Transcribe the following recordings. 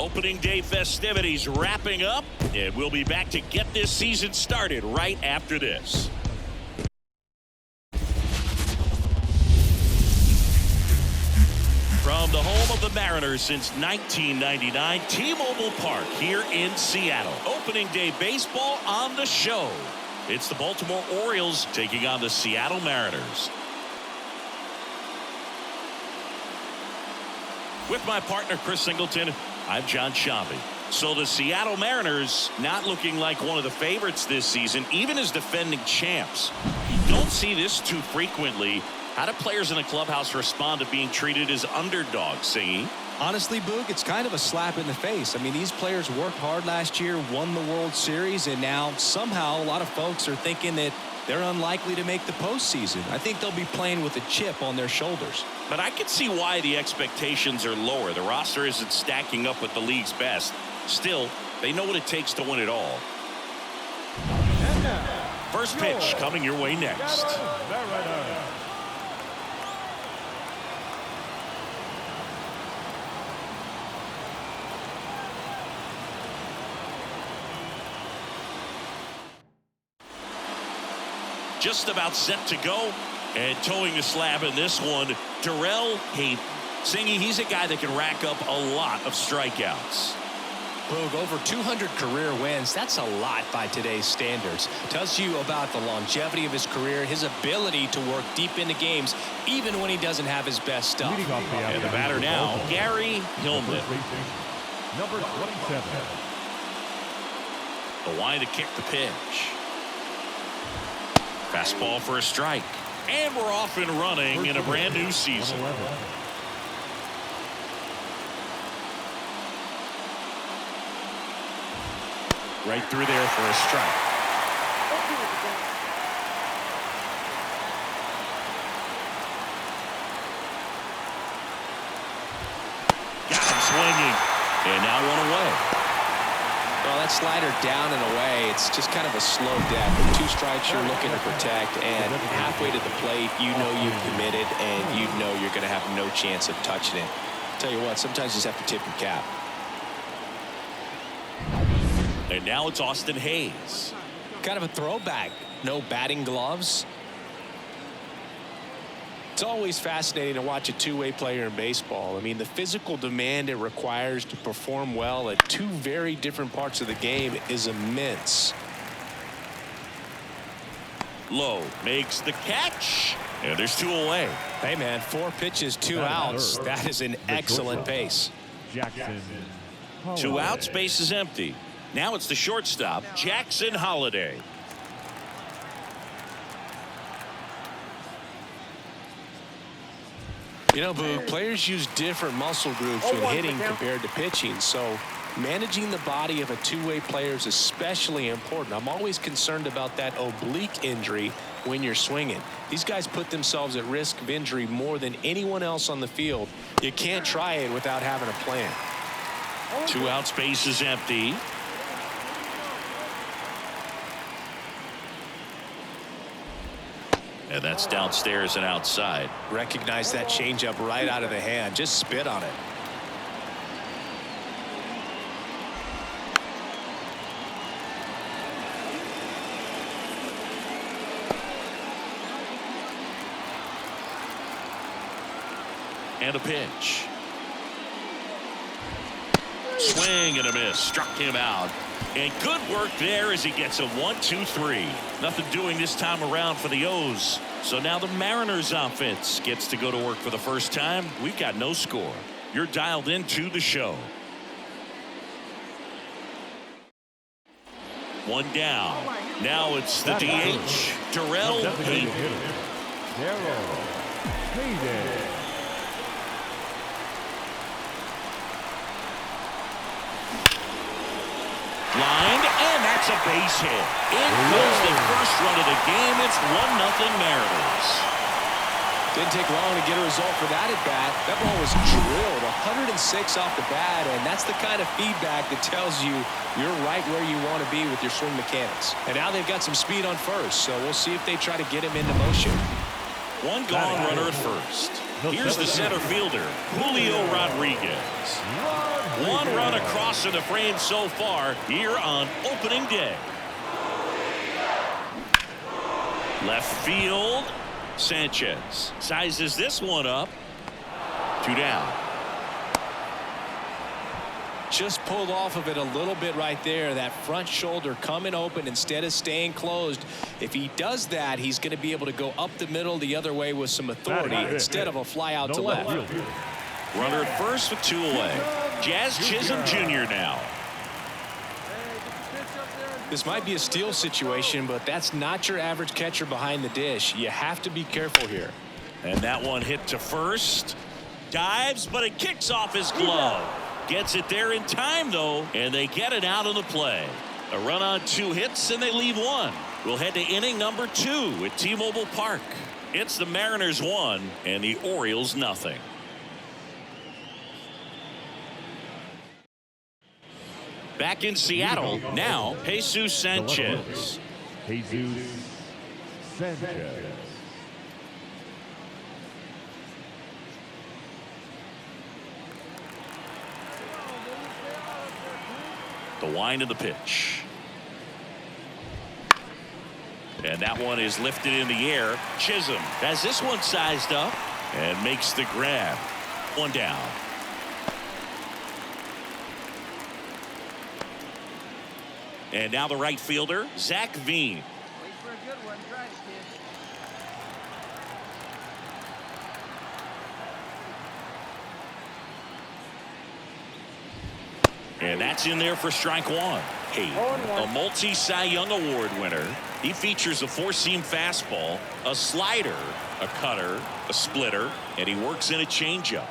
Opening day festivities wrapping up, and we'll be back to get this season started right after this. From the home of the Mariners since 1999, T-Mobile Park here in Seattle. Opening day baseball on the show. It's the Baltimore Orioles taking on the Seattle Mariners. With my partner Chris Singleton, I'm John Shambi. So the Seattle Mariners not looking like one of the favorites this season, even as defending champs. You don't see this too frequently. How do players in the clubhouse respond to being treated as underdogs, Singy? Honestly, Boog, it's kind of a slap in the face. I mean, these players worked hard last year, won the World Series, and now somehow a lot of folks are thinking that they're unlikely to make the postseason. I think they'll be playing with a chip on their shoulders. But I can see why the expectations are lower. The roster isn't stacking up with the league's best. Still, they know what it takes to win it all. First pitch coming your way next. Just about set to go, and towing the slab in this one, Darrell Hayden. Singy, he's a guy that can rack up a lot of strikeouts. Boog, over 200 career wins. That's a lot by today's standards. Tells you about the longevity of his career, his ability to work deep into games, even when he doesn't have his best stuff. And the batter now, Gary Hillman. Number 27. The line to kick the pitch. Fastball for a strike. And we're off and running in a brand new season. Right through there for a strike. Got him swinging. And now one away. Well, that slider down and away, it's just kind of a slow death. With 2 strikes you're looking to protect, and halfway to the plate, you know you've committed, and you know you're going to have no chance of touching it. Tell you what, sometimes you just have to tip your cap. And now it's Austin Hayes. Kind of a throwback. No batting gloves. It's always fascinating to watch a two-way player in baseball. I mean, the physical demand it requires to perform well at 2 very different parts of the game is immense. Low makes the catch, and there's 2 away. Hey, man, 4 pitches, 2 outs. That is an excellent pace. Jackson. 2 outs, base is empty. Now it's the shortstop, Jackson Holliday. You know, Boog, players use different muscle groups when hitting compared to pitching, so managing the body of a two-way player is especially important. I'm always concerned about that oblique injury when you're swinging. These guys put themselves at risk of injury more than anyone else on the field. You can't try it without having a plan. 2 outs, base is empty. And that's downstairs and outside. Recognize that changeup right out of the hand. Just spit on it. And a pitch. Swing and a miss. Struck him out. And good work there as he gets a 1-2-3. Nothing doing this time around for the O's. So now the Mariners offense gets to go to work for the first time. We've got no score. You're dialed into the show. 1 down. Now it's the DH, Darrell Hayden. Lined, and that's a base hit. In goes the first run of the game. It's 1-0 Mariners. Didn't take long to get a result for that at bat. That ball was drilled 106 off the bat, and that's the kind of feedback that tells you you're right where you want to be with your swing mechanics. And now they've got some speed on first, so we'll see if they try to get him into motion. 1 gone runner at first. Here's the center fielder, Julio Rodriguez. One run across in the frame so far here on opening day. Left field, Sanchez sizes this one up. 2 down. Just pulled off of it a little bit right there. That front shoulder coming open instead of staying closed. If he does that, he's going to be able to go up the middle the other way with some authority instead of a fly out to left. Runner at first with 2 away. Jazz Chisholm Jr. now. This might be a steal situation, but that's not your average catcher behind the dish. You have to be careful here. And that one hit to first. Dives, but it kicks off his glove. Gets it there in time, though, and they get it out of the play. A run on 2 hits, and they leave 1. We'll head to inning number 2 at T-Mobile Park. It's the Mariners 1 and the Orioles nothing. Back in Seattle, now Jesus Sanchez. Jesus Sanchez. The wind of the pitch. And that one is lifted in the air. Chisholm has this one sized up and makes the grab. 1 down. And now the right fielder, Zach Veen. Wait for a good one. Try it, kid. And that's in there for strike 1. Hayden, a multi-Cy Young Award winner. He features a 4-seam fastball, a slider, a cutter, a splitter, and he works in a changeup.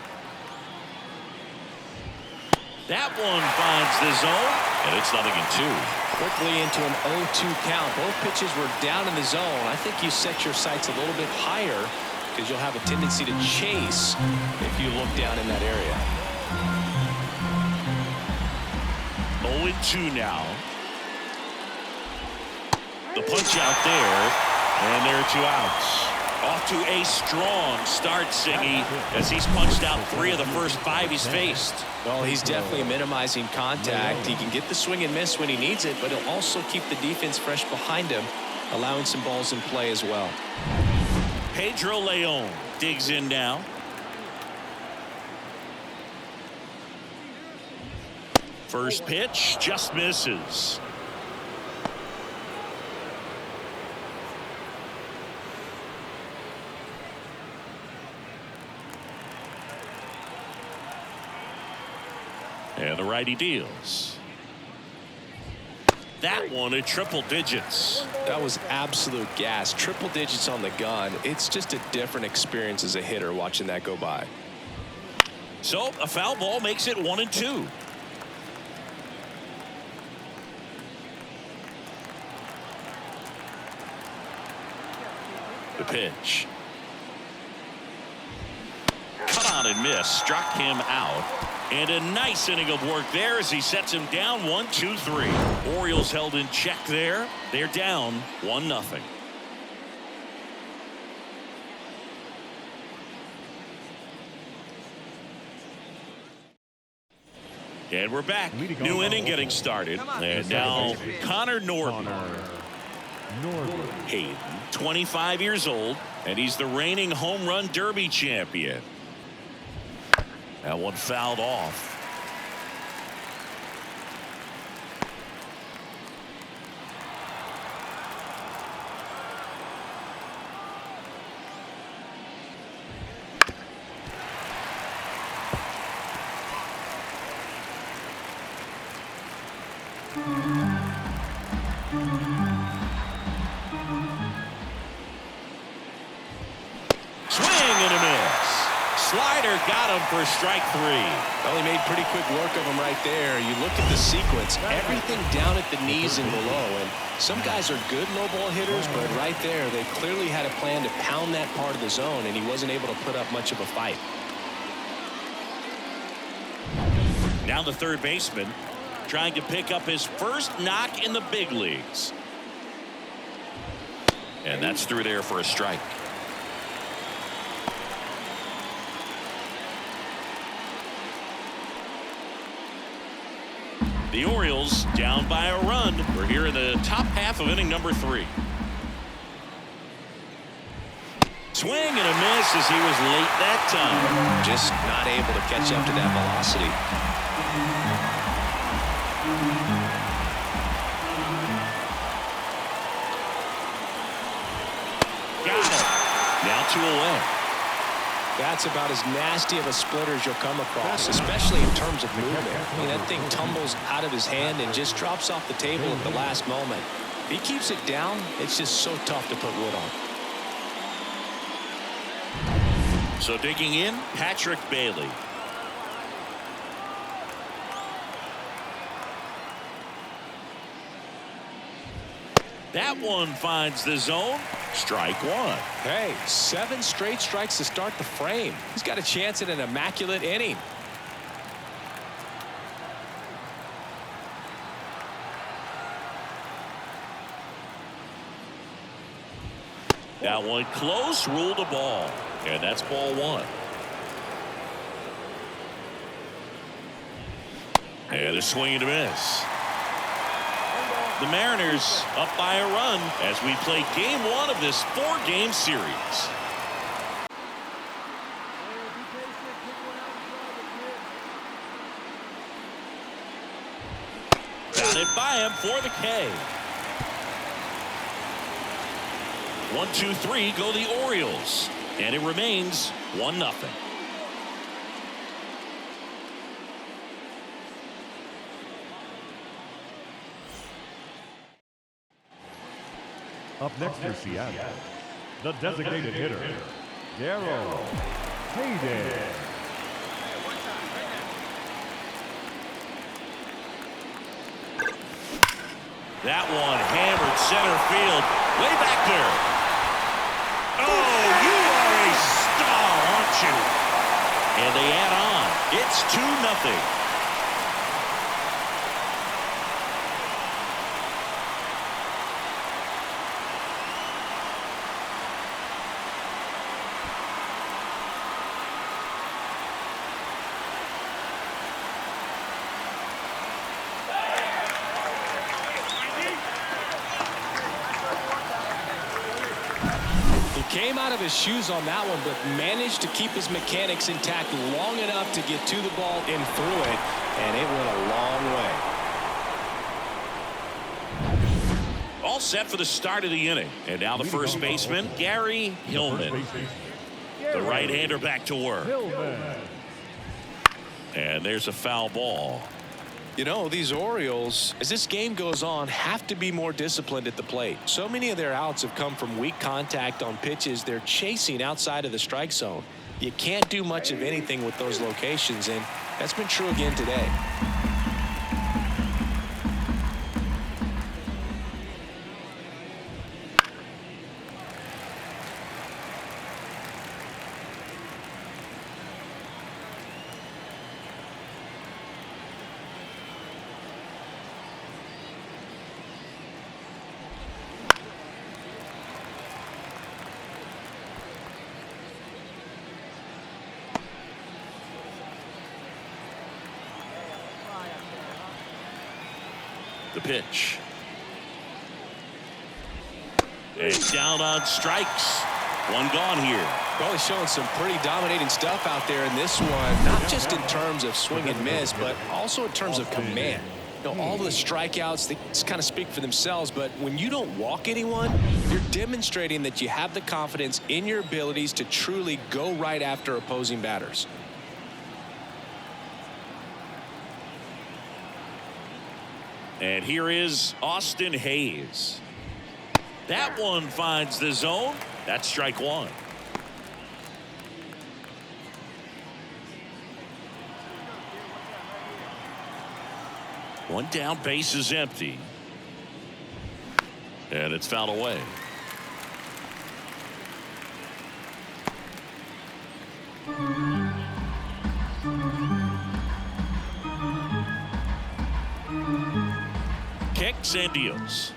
That one finds the zone, and it's 0-2. Quickly into an 0-2 count. Both pitches were down in the zone. I think you set your sights a little bit higher because you'll have a tendency to chase if you look down in that area. 0-2 now. The punch out there, and there are 2 outs. Off to a strong start, Singy, as he's punched out 3 of the first 5 he's faced. Well, he's definitely minimizing contact. He can get the swing and miss when he needs it, but he'll also keep the defense fresh behind him, allowing some balls in play as well. Pedro Leon digs in now. First pitch just misses. And the righty deals. That one at triple digits. That was absolute gas. Triple digits on the gun. It's just a different experience as a hitter watching that go by. So a foul ball makes it 1-2. The pitch. Cut on and miss. Struck him out. And a nice inning of work there as he sets him down 1-2-3. Orioles held in check there. They're down 1-0. And we're back. New inning getting started. And now Connor Norton. Hayden, 25 years old, and he's the reigning home run derby champion. That one fouled off. Slider got him for strike 3. Well, he made pretty quick work of him right there. You look at the sequence, everything down at the knees and below. And some guys are good low ball hitters, but right there, they clearly had a plan to pound that part of the zone, and he wasn't able to put up much of a fight. Now the third baseman trying to pick up his first knock in the big leagues. And that's through there for a strike. The Orioles down by a run. We're here in the top half of inning number 3. Swing and a miss as he was late that time. Just not able to catch up to that velocity. Got it. Now 2 away. That's about as nasty of a splitter as you'll come across, especially in terms of movement. I mean, that thing tumbles out of his hand and just drops off the table at the last moment. If he keeps it down, it's just so tough to put wood on. So digging in, Patrick Bailey. That one finds the zone. Strike 1. Hey, 7 straight strikes to start the frame. He's got a chance at an immaculate inning. That one close, ruled a ball. And that's ball 1. And a swing and a miss. The Mariners up by a run as we play game 1 of this 4-game series. Got it by him for the K. 1, 2, 3 go the Orioles. And it remains 1-0. Up next for Seattle, the designated hitter, Gayden. That one hammered center field. Way back there. Oh, you are a star, aren't you? And they add on. It's 2-0. Came out of his shoes on that one, but managed to keep his mechanics intact long enough to get to the ball and through it, and it went a long way. All set for the start of the inning. And now the first baseman, Gary Hillman. The right-hander back to work. And there's a foul ball. You know, these Orioles, as this game goes on, have to be more disciplined at the plate. So many of their outs have come from weak contact on pitches they're chasing outside of the strike zone. You can't do much of anything with those locations, and that's been true again today. The pitch. And down on strikes. 1 gone here. Well, he's showing some pretty dominating stuff out there in this one, not just in terms of swing and miss, but also in terms of command. You know, all the strikeouts, they just kind of speak for themselves, but when you don't walk anyone, you're demonstrating that you have the confidence in your abilities to truly go right after opposing batters. And here is Austin Hayes. That one finds the zone. That's strike 1. One down, base is empty. And it's fouled away. Kicks and deals.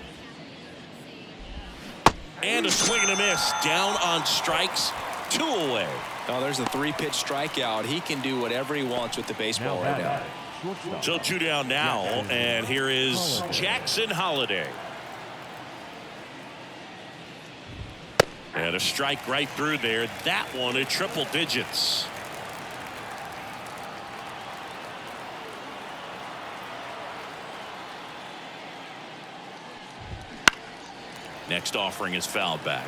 And a swing and a miss. Down on strikes. 2 away. Oh, there's a 3-pitch strikeout. He can do whatever he wants with the baseball right now. Shortstop. So 2 down now, and here is Jackson Holiday. And a strike right through there. That one at triple digits. Next offering is fouled back.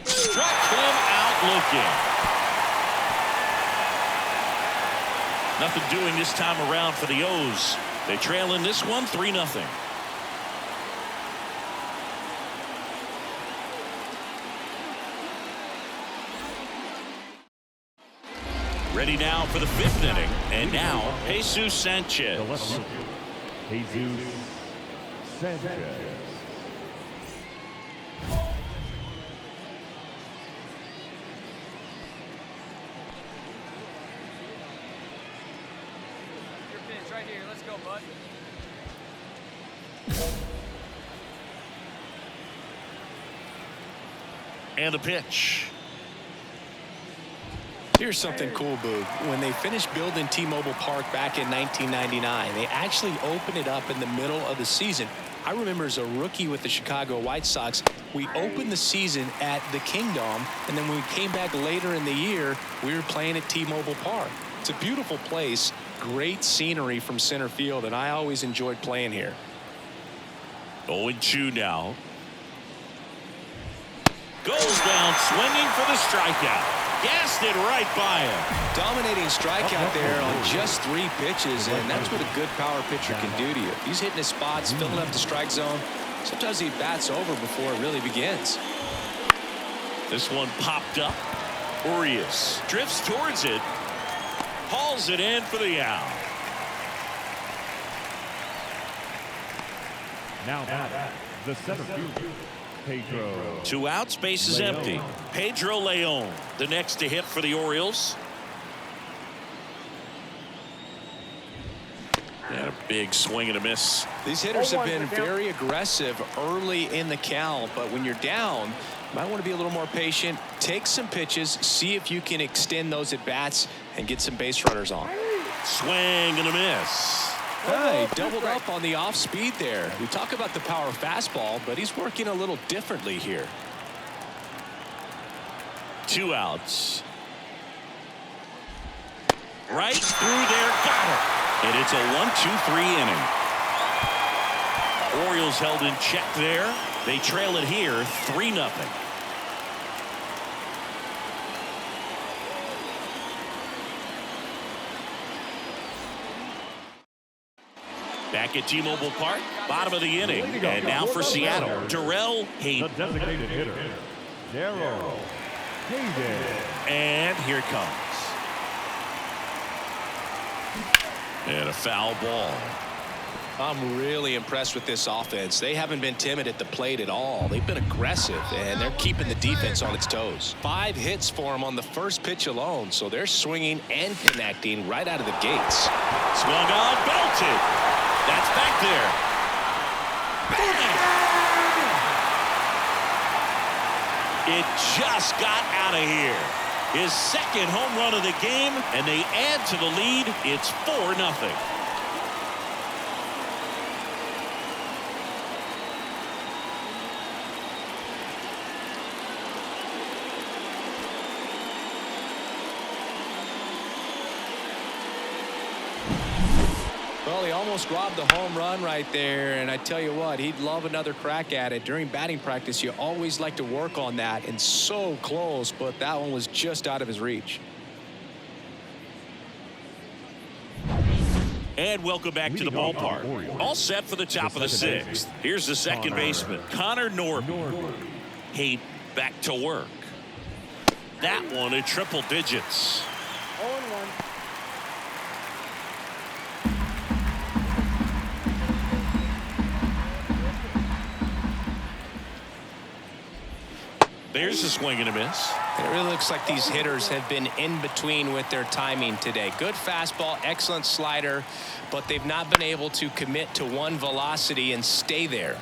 Struck him out looking. Nothing doing this time around for the O's. They trail in this one 3-0. Ready now for the 5th inning. And now, Jesus Sanchez. The left fielder, Jesus Sanchez. Your pitch right here. Let's go, bud. And the pitch. Here's something cool, Boog. When they finished building T-Mobile Park back in 1999, they actually opened it up in the middle of the season. I remember as a rookie with the Chicago White Sox, we opened the season at the Kingdom, and then when we came back later in the year, we were playing at T-Mobile Park. It's a beautiful place, great scenery from center field, and I always enjoyed playing here. 0-2 now. Goes down swinging for the strikeout. Gassed it right by him. Dominating strikeout there on just 3 pitches, and that's what a good power pitcher can do to you. He's hitting his spots, filling up the strike zone. Sometimes he bats over before it really begins. This one popped up. Urias drifts towards it. Hauls it in for the out. Now back, the center fielder, Pedro. 2 outs, base is empty. Pedro Leon, the next to hit for the Orioles. And a big swing and a miss. These hitters have been very aggressive early in the count, but when you're down, you might want to be a little more patient. Take some pitches, see if you can extend those at bats and get some base runners on. Swing and a miss. He doubled up on the off speed there. We talk about the power fastball, but he's working a little differently here. 2 outs. Right through there, got it. And it's a 1-2-3 inning. Orioles held in check there. They trail it here 3-0. Back at T-Mobile Park, bottom of the inning. And now for Seattle, Darrell Hayden. The designated hitter, Darrell Hayden. And here it comes. And a foul ball. I'm really impressed with this offense. They haven't been timid at the plate at all. They've been aggressive, and they're keeping the defense on its toes. 5 hits for them on the first pitch alone, so they're swinging and connecting right out of the gates. Swung on, belted. That's back there. It just got out of here. His 2nd home run of the game, and they add to the lead. It's 4-0. Well, he almost robbed the home run right there, and I tell you what, he'd love another crack at it. During batting practice, you always like to work on that, and so close, but that one was just out of his reach. And welcome back to the ballpark. All set for the top of the 6th. Here's the second baseman, Connor Norton. Hayden back to work. That one at triple digits. 0-1. There's a swing and a miss. It really looks like these hitters have been in between with their timing today. Good fastball, excellent slider, but they've not been able to commit to one velocity and stay there.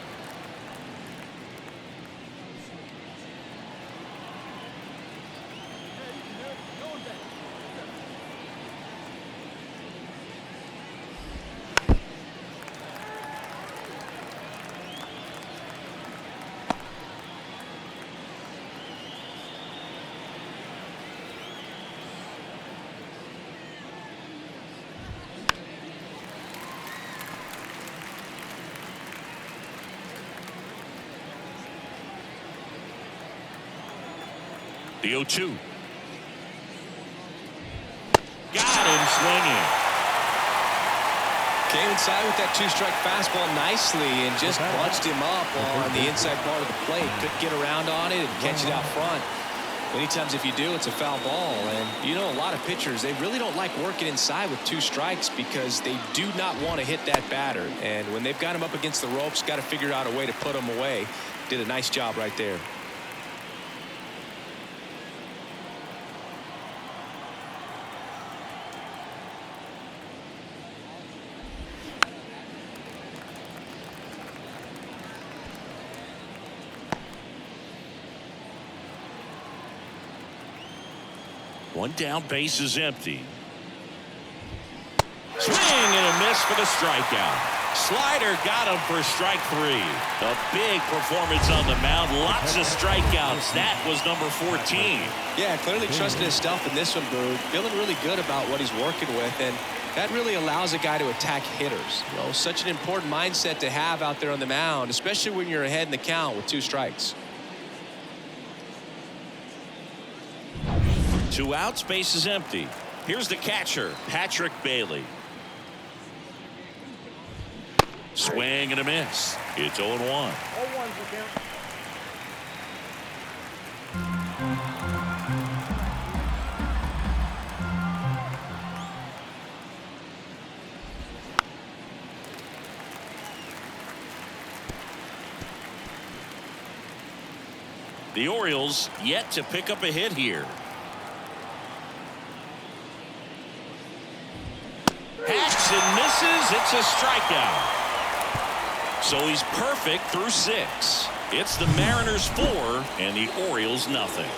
The 0-2. Got him swinging. Came inside with that two-strike fastball nicely and just bunched him up on the inside part of the plate. Couldn't get around on it and catch it out front. Many times if you do, it's a foul ball. And you know, a lot of pitchers, they really don't like working inside with 2 strikes because they do not want to hit that batter. And when they've got him up against the ropes, got to figure out a way to put him away. Did a nice job right there. One down, base is empty. Swing and a miss for the strikeout. Slider got him for strike 3. A big performance on the mound. Lots of strikeouts. That was number 14. Yeah, clearly trusted his stuff in this one, Boo. Feeling really good about what he's working with, and that really allows a guy to attack hitters. You know, such an important mindset to have out there on the mound, especially when you're ahead in the count with 2 strikes. 2 outs, base is empty. Here's the catcher, Patrick Bailey. Swing and a miss. It's 0-1. 0-1's the count. The Orioles yet to pick up a hit here. Hacks and misses. It's a strikeout. So he's perfect through 6. It's the Mariners 4 and the Orioles nothing.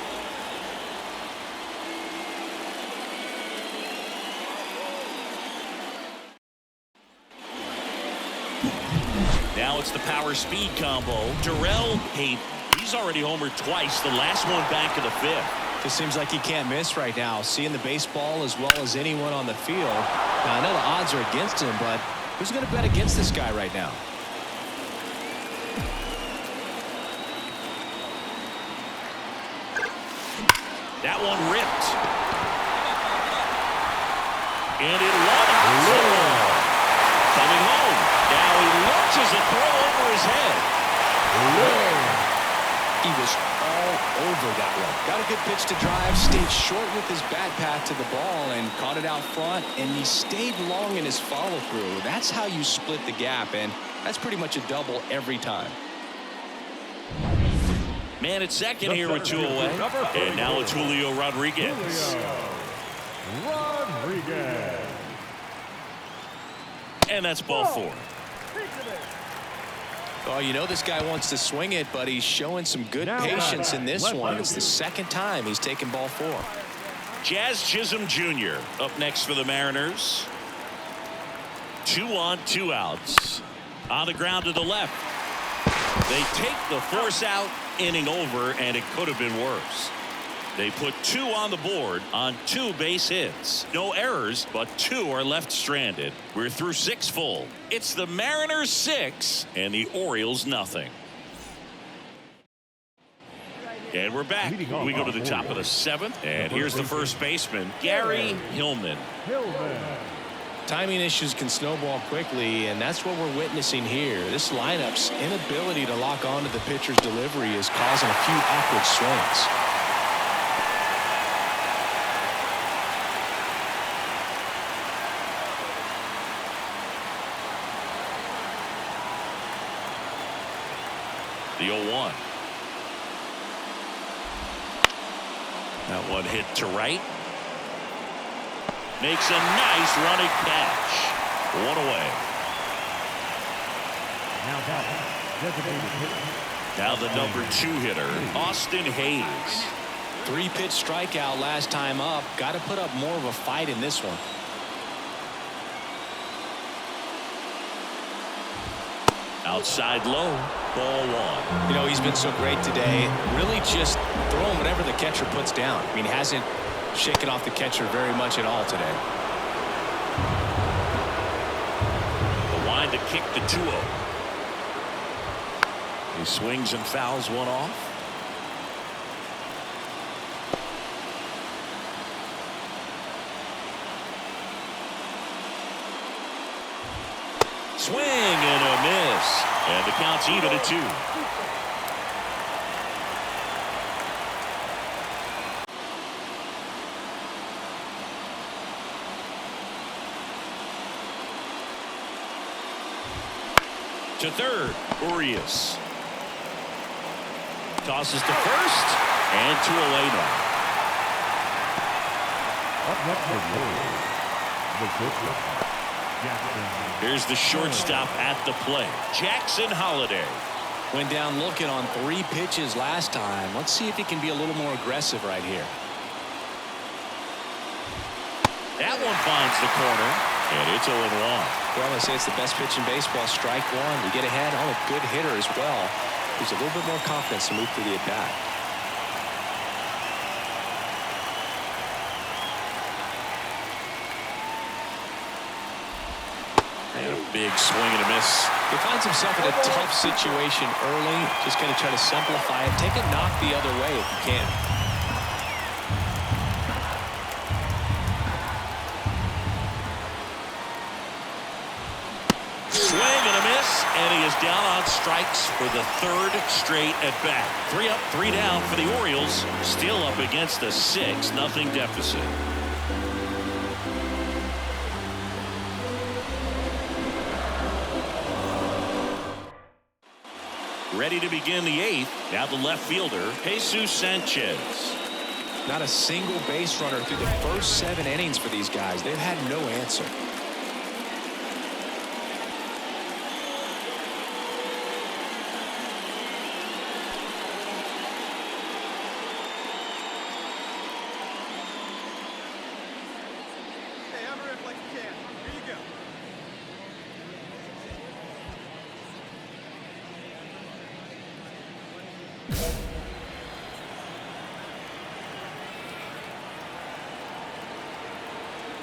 Now it's the power speed combo. Darrell Hayden. He's already homered twice. The last one back in the 5th. Just seems like he can't miss right now. Seeing the baseball as well as anyone on the field. Now, I know the odds are against him, but who's going to bet against this guy right now? That one ripped. And it won. Coming home. Now he launches a throw over his head. He was all over that one. Got a good pitch to drive, stayed short with his bat path to the ball and caught it out front, and he stayed long in his follow-through. That's how you split the gap, and that's pretty much a double every time. Man at second here with 2 away. And now it's Julio Rodriguez. And that's ball 4. Oh, you know this guy wants to swing it, but he's showing some good patience in this one. It's the second time he's taken ball 4. Jazz Chisholm Jr. up next for the Mariners. 2 on, 2 outs. On the ground to the left. They take the force out, inning over, and it could have been worse. They put 2 on the board on 2 base hits. No errors, but 2 are left stranded. We're through 6 full. It's the Mariners 6 and the Orioles nothing. And we're back. We go to the top of the 7th, and here's the first baseman, Gary Hillman. Timing issues can snowball quickly, and that's what we're witnessing here. This lineup's inability to lock onto the pitcher's delivery is causing a few awkward swings. The 0-1. That one hit to right. Makes a nice running catch. 1 away. Now the number 2 hitter, Austin Hayes. 3-pitch strikeout last time up. Got to put up more of a fight in this one. Outside low, ball 1. You know, he's been so great today. Really just throwing whatever the catcher puts down. I mean, he hasn't shaken off the catcher very much at all today. The line to kick the 2-0. He swings and fouls one off. And the count's even at 2. To third, Urias. Tosses to first, and 2 away now. Up next for the Orioles, the pitcher, Jackson. Here's the shortstop at the plate, Jackson Holiday. Went down looking on 3 pitches last time. Let's see if he can be a little more aggressive right here. That one finds the corner, and it's 0-1. Well, I say it's the best pitch in baseball, strike one. You get ahead on a good hitter as well. There's a little bit more confidence to move through the at-bat. And a big swing and a miss. He finds himself in a tough situation early. Just going to try to simplify it. Take a knock the other way if you can. Swing and a miss, and he is down on strikes for the 3rd straight at bat. 3 up, 3 down for the Orioles. Still up against a 6-0 deficit. Ready to begin the 8th. Now the left fielder, Jesus Sanchez. Not a single base runner through the first 7 innings for these guys. They've had no answer. Hey, hammer it like you can. Here you go.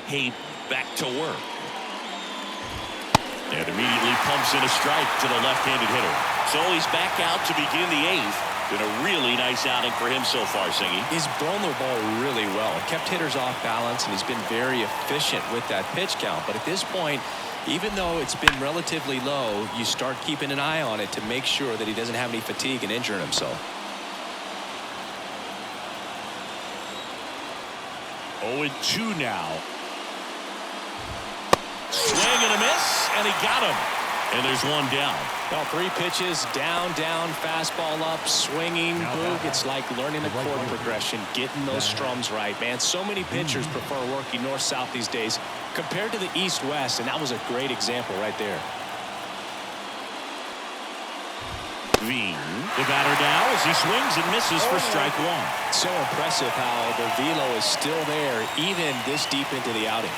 Hayden back to work. And immediately pumps in a strike to the left-handed hitter. So he's back out to begin the 8th. Been a really nice outing for him so far, Singy. He's thrown the ball really well. Kept hitters off balance, and he's been very efficient with that pitch count. But at this point, even though it's been relatively low, you start keeping an eye on it to make sure that he doesn't have any fatigue and injuring himself. 0-2 now. Swing and a miss, and he got him. And there's one down. Well, 3 pitches, down, fastball up, swinging, boog. It's like learning the chord progression, getting those strums right, man. So many pitchers prefer working north-south these days compared to the east-west, and that was a great example right there. Veen, the batter now as he swings and misses for strike 1. So impressive how the velo is still there, even this deep into the outing.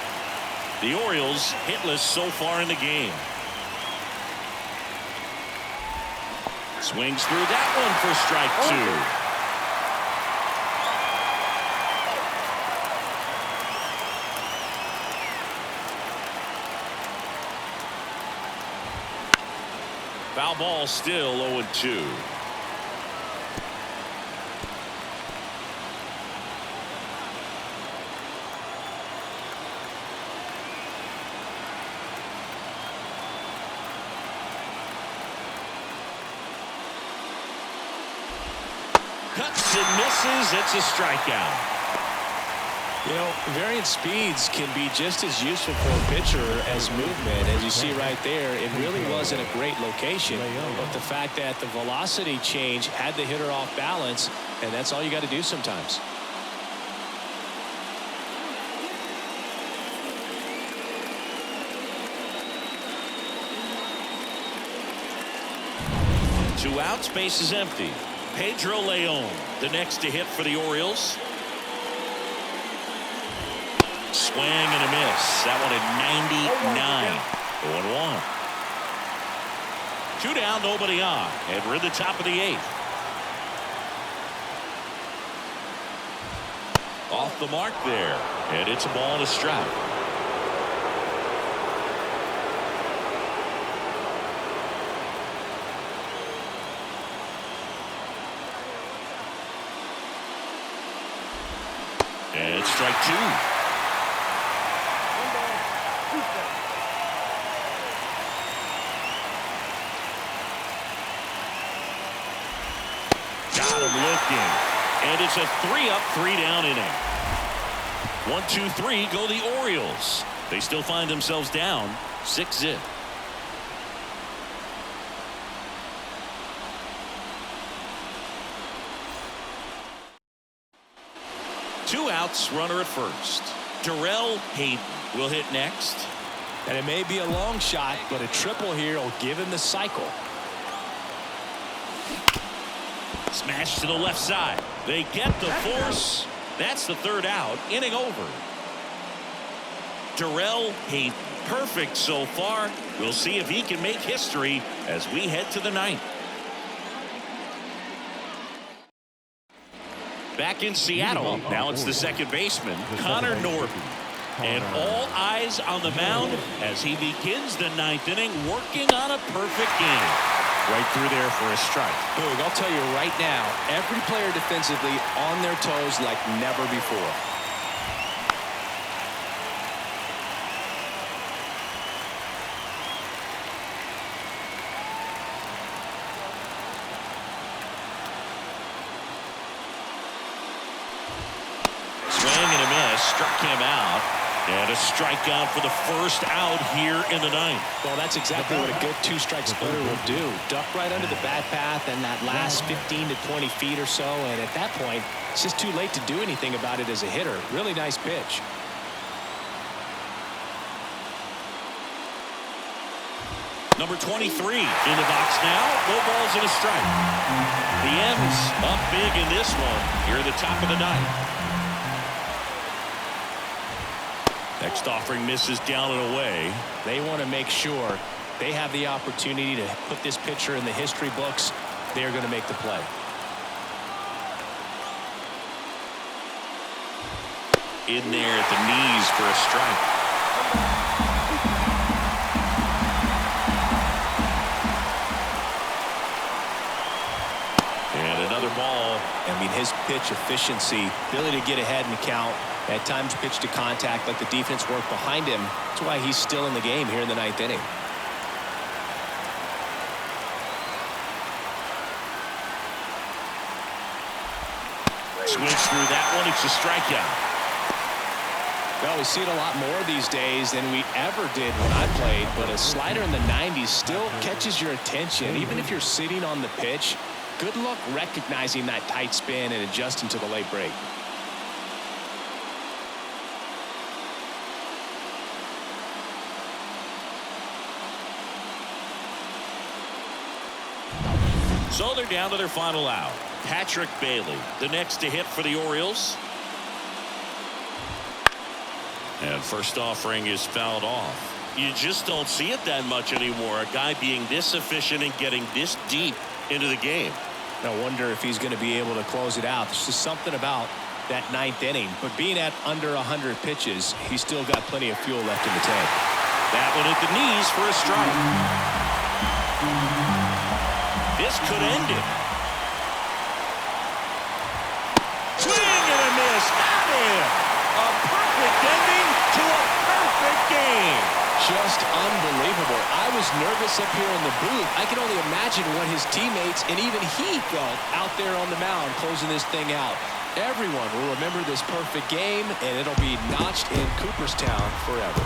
The Orioles hitless so far in the game. Swings through that one for strike 2. Foul ball, still 0-2. Cuts and misses. It's a strikeout. You know, variant speeds can be just as useful for a pitcher as movement. As you see right there, it really wasn't a great location. But the fact that the velocity change had the hitter off balance, and that's all you got to do sometimes. Two outs, base is empty. Pedro Leon, the next to hit for the Orioles. Swing and a miss. That one at 99. 0-1. 2 down, nobody on. And we're at the top of the 8th. Off the mark there. And it's a ball and a strike. And it's strike 2. got him looking. And it's a 3-up, 3-down inning. 1-2-3 go the Orioles. They still find themselves down 6-0. Two outs, runner at first. Darrell Hayden will hit next. And it may be a long shot, but a triple here will give him the cycle. Smash to the left side. They get the force. That's the third out. Inning over. Darrell Hayden, perfect so far. We'll see if he can make history as we head to the ninth. Back in Seattle, now it's the second baseman, Connor Norton. And all eyes on the mound as he begins the ninth inning, working on a perfect game. Right through there for a strike. Boog, I'll tell you right now, every player defensively on their toes like never before. Swing and a miss, struck him out. And a strikeout for the first out here in the ninth. Well, that's exactly what a good two-strike splitter will do. Duck right under the bat path and that last 15 to 20 feet or so. And at that point, it's just too late to do anything about it as a hitter. Really nice pitch. Number 23 in the box now. No balls and a strike. The M's up big in this one here at the top of the ninth. Next offering misses down and away. They want to make sure they have the opportunity to put this pitcher in the history books. They're going to make the play. In there at the knees for a strike. And another ball. I mean, his pitch efficiency, ability to get ahead in the count, at times pitch to contact, like the defense worked behind him. That's why he's still in the game here in the ninth inning. Swings through that one. It's a strikeout. Well, we see it a lot more these days than we ever did when I played, but a slider in the 90s still catches your attention. Even if you're sitting on the pitch, good luck recognizing that tight spin and adjusting to the late break. So they're down to their final out. Patrick Bailey, the next to hit for the Orioles. And first offering is fouled off. You just don't see it that much anymore. A guy being this efficient and getting this deep into the game. I wonder if he's going to be able to close it out. There's just something about that ninth inning. But being at under 100 pitches, he's still got plenty of fuel left in the tank. That one at the knees for a strike. This could end it. Swing and a miss. Got him. A perfect ending to a perfect game. Just unbelievable. I was nervous up here in the booth. I can only imagine what his teammates and even he felt out there on the mound closing this thing out. Everyone will remember this perfect game, and it'll be notched in Cooperstown forever.